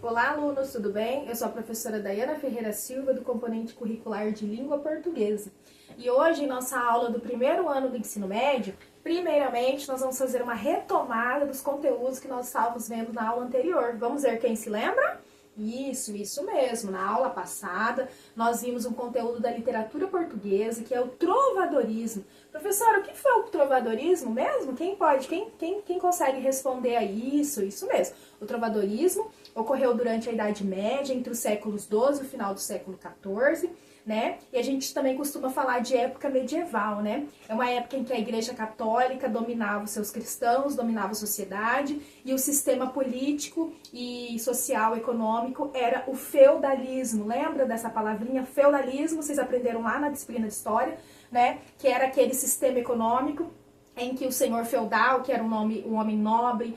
Olá, alunos, tudo bem? Eu sou a professora Daiana Ferreira Silva, do componente curricular de língua portuguesa. E hoje, em nossa aula do primeiro ano do ensino médio, primeiramente, nós vamos fazer uma retomada dos conteúdos que nós estávamos vendo na aula anterior. Vamos ver quem se lembra? Isso mesmo. Na aula passada, nós vimos um conteúdo da literatura portuguesa, que é o trovadorismo. Professora, o que foi o trovadorismo mesmo? Quem pode? Quem consegue responder a isso? Isso mesmo. O trovadorismo ocorreu durante a Idade Média, entre os séculos XII e o final do século XIV, né? E a gente também costuma falar de época medieval, né? É uma época em que a Igreja Católica dominava os seus cristãos, dominava a sociedade, e o sistema político e social, econômico, era o feudalismo. Lembra dessa palavrinha feudalismo? Vocês aprenderam lá na disciplina de história, né? Que era aquele sistema econômico em que o senhor feudal, que era um homem nobre,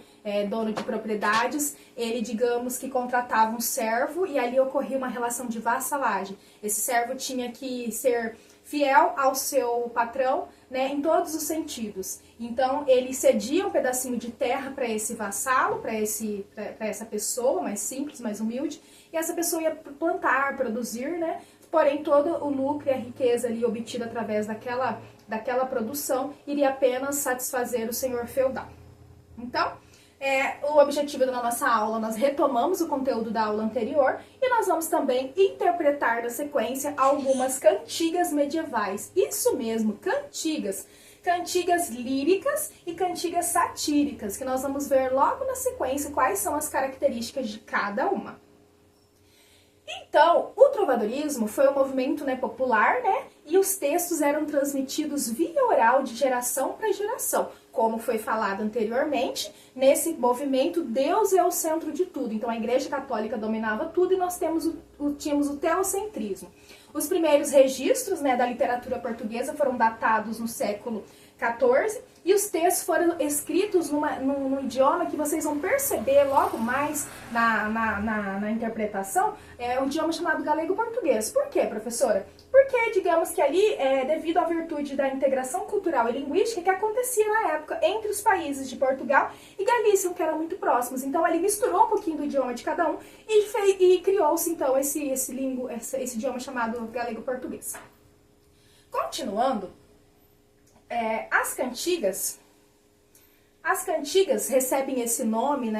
dono de propriedades, ele, digamos, que contratava um servo e ali ocorria uma relação de vassalagem. Esse servo tinha que ser fiel ao seu patrão, né, em todos os sentidos. Então, ele cedia um pedacinho de terra para esse vassalo, para essa pessoa mais simples, mais humilde, e essa pessoa ia plantar, produzir, né? Porém, todo o lucro e a riqueza ali obtida através daquela produção iria apenas satisfazer o senhor feudal. Então, o objetivo da nossa aula, nós retomamos o conteúdo da aula anterior e nós vamos também interpretar na sequência algumas cantigas medievais. Isso mesmo, cantigas. Cantigas líricas e cantigas satíricas, que nós vamos ver logo na sequência quais são as características de cada uma. Então, o trovadorismo foi um movimento, popular, e os textos eram transmitidos via oral de geração para geração. Como foi falado anteriormente, nesse movimento, Deus é o centro de tudo. Então, a Igreja Católica dominava tudo e nós tínhamos o teocentrismo. Os primeiros registros, da literatura portuguesa foram datados no século XIV, e os textos foram escritos num idioma que vocês vão perceber logo mais na interpretação, o idioma chamado galego-português. Por quê, professora? Porque, digamos que ali, devido à virtude da integração cultural e linguística que acontecia na época entre os países de Portugal e Galícia, que eram muito próximos. Então, ali misturou um pouquinho do idioma de cada um e criou-se, então, esse idioma chamado galego-português. Continuando, as cantigas recebem esse nome,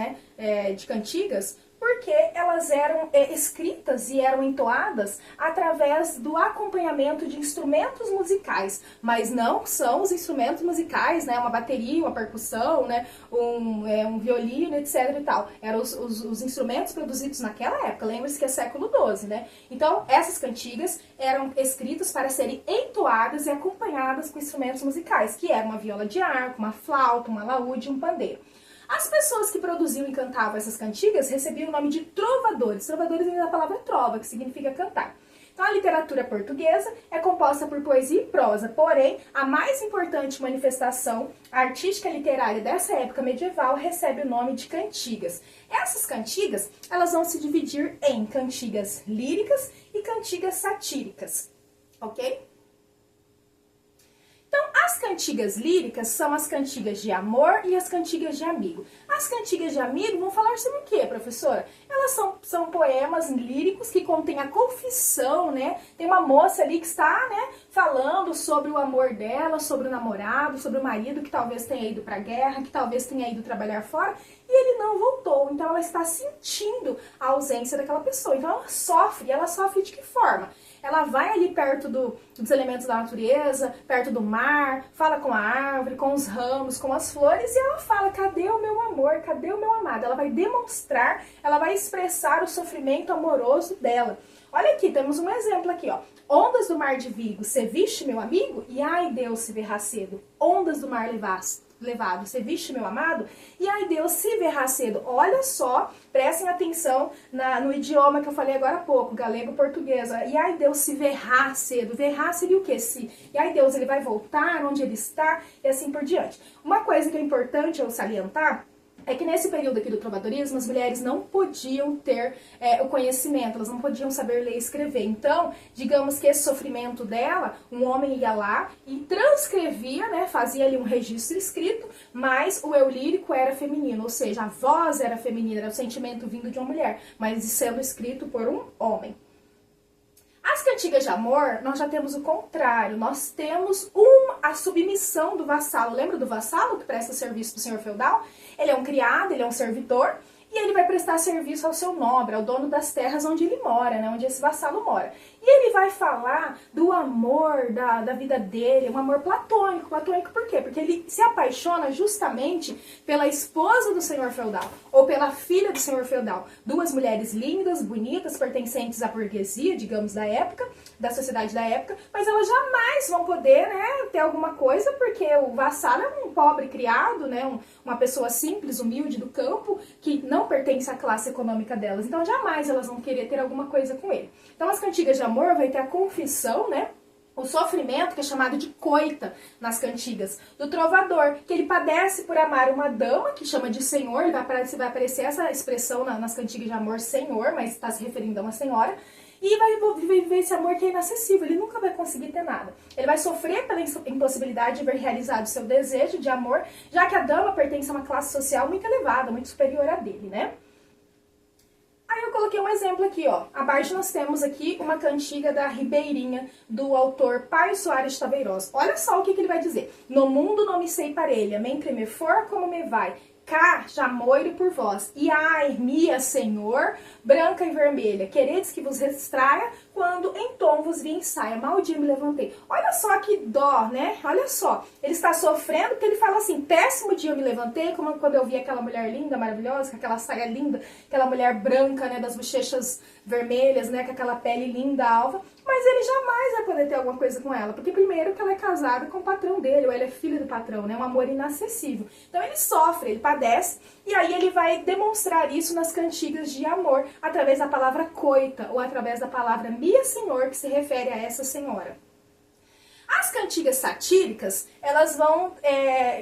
de cantigas, porque elas eram escritas e eram entoadas através do acompanhamento de instrumentos musicais, mas não são os instrumentos musicais, uma bateria, uma percussão, um violino, etc. e tal. Eram os instrumentos produzidos naquela época, lembre-se que é século XII, Então, essas cantigas eram escritas para serem entoadas e acompanhadas com instrumentos musicais, que eram uma viola de arco, uma flauta, uma alaúde e um pandeiro. As pessoas que produziam e cantavam essas cantigas recebiam o nome de trovadores. Trovadores vem da palavra trova, que significa cantar. Então, a literatura portuguesa é composta por poesia e prosa, porém, a mais importante manifestação artística e literária dessa época medieval recebe o nome de cantigas. Essas cantigas, elas vão se dividir em cantigas líricas e cantigas satíricas, ok? Então, as cantigas líricas são as cantigas de amor e as cantigas de amigo. As cantigas de amigo vão falar sobre o quê, professora? Elas são poemas líricos que contêm a confissão, Tem uma moça ali que está, falando sobre o amor dela, sobre o namorado, sobre o marido que talvez tenha ido para a guerra, que talvez tenha ido trabalhar fora, e ele não voltou. Então, ela está sentindo a ausência daquela pessoa. Então, ela sofre de que forma? Ela vai ali perto dos elementos da natureza, perto do mar, fala com a árvore, com os ramos, com as flores, e ela fala, cadê o meu amor, cadê o meu amado? Ela vai demonstrar, ela vai expressar o sofrimento amoroso dela. Olha aqui, temos um exemplo aqui, ó. Ondas do mar de Vigo, cê viste meu amigo? E ai Deus se verá cedo. Ondas do mar levado, cê viste meu amado? E ai Deus se verá cedo. Olha só, prestem atenção no idioma que eu falei agora há pouco, galego-português. E ai Deus se verá cedo. Verá seria o quê? Se. E ai Deus, ele vai voltar onde ele está, e assim por diante. Uma coisa que é importante eu salientar é que nesse período aqui do trovadorismo, as mulheres não podiam ter o conhecimento, elas não podiam saber ler e escrever. Então, digamos que esse sofrimento dela, um homem ia lá e transcrevia, né, fazia ali um registro escrito, mas o eu lírico era feminino, ou seja, a voz era feminina, era o sentimento vindo de uma mulher, mas sendo escrito por um homem. As cantigas de amor, nós já temos o contrário, nós temos a submissão do vassalo. Lembra do vassalo que presta serviço para o senhor feudal? Ele é um criado, ele é um servidor, e ele vai prestar serviço ao seu nobre, ao dono das terras onde ele mora, né, onde esse vassalo mora. E ele vai falar do amor da vida dele, um amor platônico. Platônico por quê? Porque ele se apaixona justamente pela esposa do senhor feudal, ou pela filha do senhor feudal. Duas mulheres lindas, bonitas, pertencentes à burguesia, digamos, da época, da sociedade da época, mas elas jamais vão poder, né, ter alguma coisa, porque o vassalo é um pobre criado, né, uma pessoa simples, humilde do campo, que não pertence à classe econômica delas. Então jamais elas vão querer ter alguma coisa com ele. Então as cantigas de amor vai ter a confissão, né, o sofrimento, que é chamado de coita nas cantigas, do trovador, que ele padece por amar uma dama, que chama de senhor, vai aparecer essa expressão nas cantigas de amor, senhor, mas está se referindo a uma senhora, e vai viver esse amor que é inacessível, ele nunca vai conseguir ter nada. Ele vai sofrer pela impossibilidade de ver realizado o seu desejo de amor, já que a dama pertence a uma classe social muito elevada, muito superior à dele, né? Aí eu coloquei um exemplo aqui, ó. Abaixo nós temos aqui uma cantiga da Ribeirinha, do autor Paio Soares de Taveiroz. Olha só o que ele vai dizer. No mundo não me sei parelha, mentre me for como me vai. Cá já moiro por vós, e ai, minha senhor, branca e vermelha, queredes que vos restraia, quando em tom vos vi em saia, mal dia me levantei. Olha só que dó, né? Olha só, ele está sofrendo porque ele fala assim, péssimo dia eu me levantei, como quando eu vi aquela mulher linda, maravilhosa, com aquela saia linda, aquela mulher branca, né, das bochechas vermelhas, né, com aquela pele linda, alva, mas ele jamais vai poder ter alguma coisa com ela, porque primeiro que ela é casada com o patrão dele, ou ela é filha do patrão, né, um amor inacessível. Então ele sofre, ele padece, e aí ele vai demonstrar isso nas cantigas de amor, através da palavra coita, ou através da palavra minha senhor, que se refere a essa senhora. As cantigas satíricas, elas vão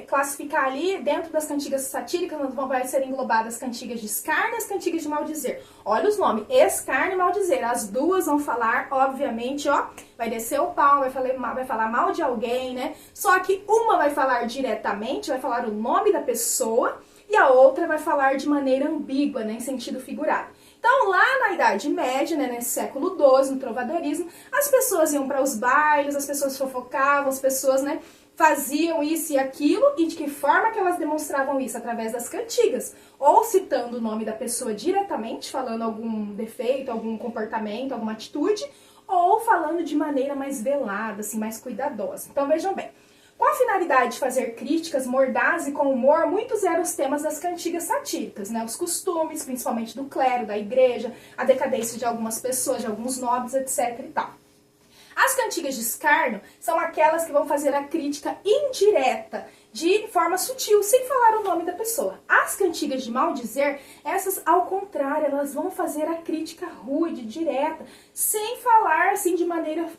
classificar ali, dentro das cantigas satíricas, vai ser englobadas as cantigas de escárnio e as cantigas de maldizer. Olha os nomes, escárnio e maldizer. As duas vão falar, obviamente, ó, vai descer o pau, vai falar mal de alguém, né? Só que uma vai falar diretamente, vai falar o nome da pessoa, e a outra vai falar de maneira ambígua, né, em sentido figurado. Então, lá na Idade Média, né, nesse século XII, no trovadorismo, as pessoas iam para os bailes, as pessoas fofocavam, as pessoas, né, faziam isso e aquilo, e de que forma que elas demonstravam isso? Através das cantigas, ou citando o nome da pessoa diretamente, falando algum defeito, algum comportamento, alguma atitude, ou falando de maneira mais velada, assim, mais cuidadosa. Então, vejam bem. Com a finalidade de fazer críticas mordazes e com humor, muitos eram os temas das cantigas satíricas, né? Os costumes, principalmente do clero, da igreja, a decadência de algumas pessoas, de alguns nobres, etc. e tal. As cantigas de escárnio são aquelas que vão fazer a crítica indireta, de forma sutil, sem falar o nome da pessoa. As cantigas de maldizer, essas ao contrário, elas vão fazer a crítica rude, direta, sem falar assim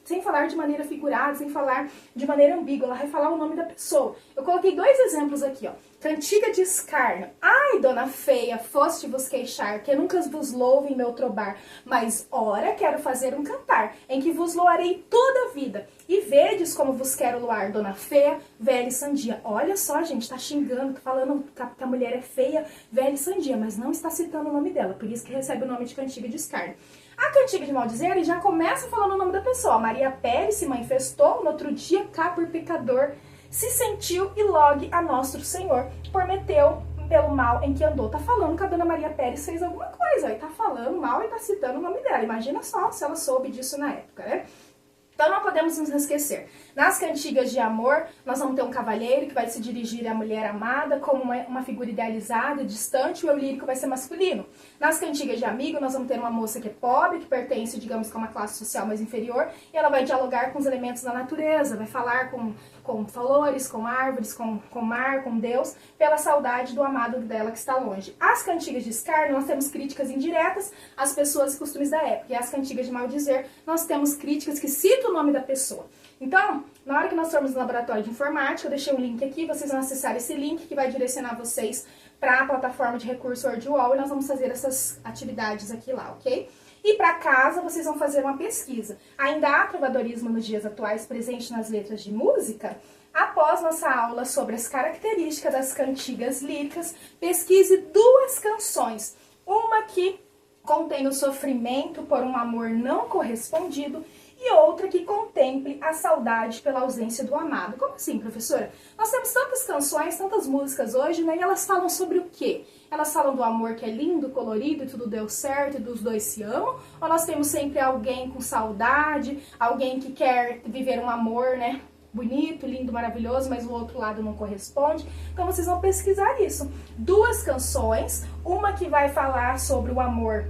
sem falar de maneira figurada, sem falar de maneira ambígua, ela vai falar o nome da pessoa. Eu coloquei dois exemplos aqui, ó. Cantiga de escárnio. Ai, dona feia, foste vos queixar, que nunca vos louve em meu trobar, mas ora quero fazer um cantar, em que vos loarei toda a vida. E vedes como vos quero loar, dona feia, velha e sandia. Olha só, gente, tá xingando, tá falando que a mulher é feia, velha e sandia, mas não está citando o nome dela, por isso que recebe o nome de cantiga de escárnio. A cantiga de maldizer, ele já começa falando o nome da pessoa. Maria Pérez se manifestou, no outro dia cá por pecador, se sentiu e logo a nosso Senhor prometeu pelo mal em que andou. Tá falando que a dona Maria Pérez fez alguma coisa, aí tá falando mal e tá citando o nome dela. Imagina só se ela soube disso na época, né? Então não podemos nos esquecer. Nas cantigas de amor, nós vamos ter um cavalheiro que vai se dirigir à mulher amada como uma figura idealizada, distante, o eu lírico vai ser masculino. Nas cantigas de amigo, nós vamos ter uma moça que é pobre, que pertence, digamos, a uma classe social mais inferior, e ela vai dialogar com os elementos da natureza, vai falar com flores, com árvores, com mar, com Deus, pela saudade do amado dela que está longe. As cantigas de escárnio, nós temos críticas indiretas às pessoas e costumes da época. E as cantigas de maldizer, nós temos críticas que citam o nome da pessoa. Então, na hora que nós formos no laboratório de informática, eu deixei um link aqui, vocês vão acessar esse link que vai direcionar vocês para a plataforma de recurso WordWall e nós vamos fazer essas atividades aqui lá, ok? E para casa, vocês vão fazer uma pesquisa. Ainda há trovadorismo nos dias atuais presente nas letras de música? Após nossa aula sobre as características das cantigas líricas, pesquise 2 canções. Uma que contém o sofrimento por um amor não correspondido e outra que contemple a saudade pela ausência do amado. Como assim, professora? Nós temos tantas canções, tantas músicas hoje, né? E elas falam sobre o quê? Elas falam do amor que é lindo, colorido e tudo deu certo e dos dois se amam? Ou nós temos sempre alguém com saudade, alguém que quer viver um amor, né? Bonito, lindo, maravilhoso, mas o outro lado não corresponde. Então vocês vão pesquisar isso. 2 canções, uma que vai falar sobre o amor,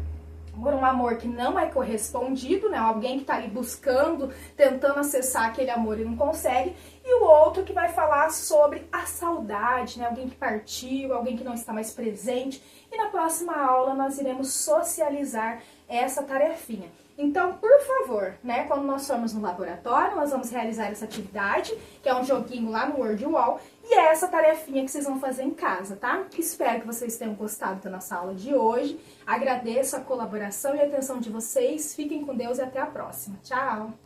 por um amor que não é correspondido, né? Alguém que tá ali buscando, tentando acessar aquele amor e não consegue. E o outro que vai falar sobre a saudade, né? Alguém que partiu, alguém que não está mais presente. E na próxima aula nós iremos socializar essa tarefinha. Então, por favor, né, quando nós formos no laboratório, nós vamos realizar essa atividade, que é um joguinho lá no WordWall, e é essa tarefinha que vocês vão fazer em casa, tá? Espero que vocês tenham gostado da nossa aula de hoje. Agradeço a colaboração e a atenção de vocês. Fiquem com Deus e até a próxima. Tchau!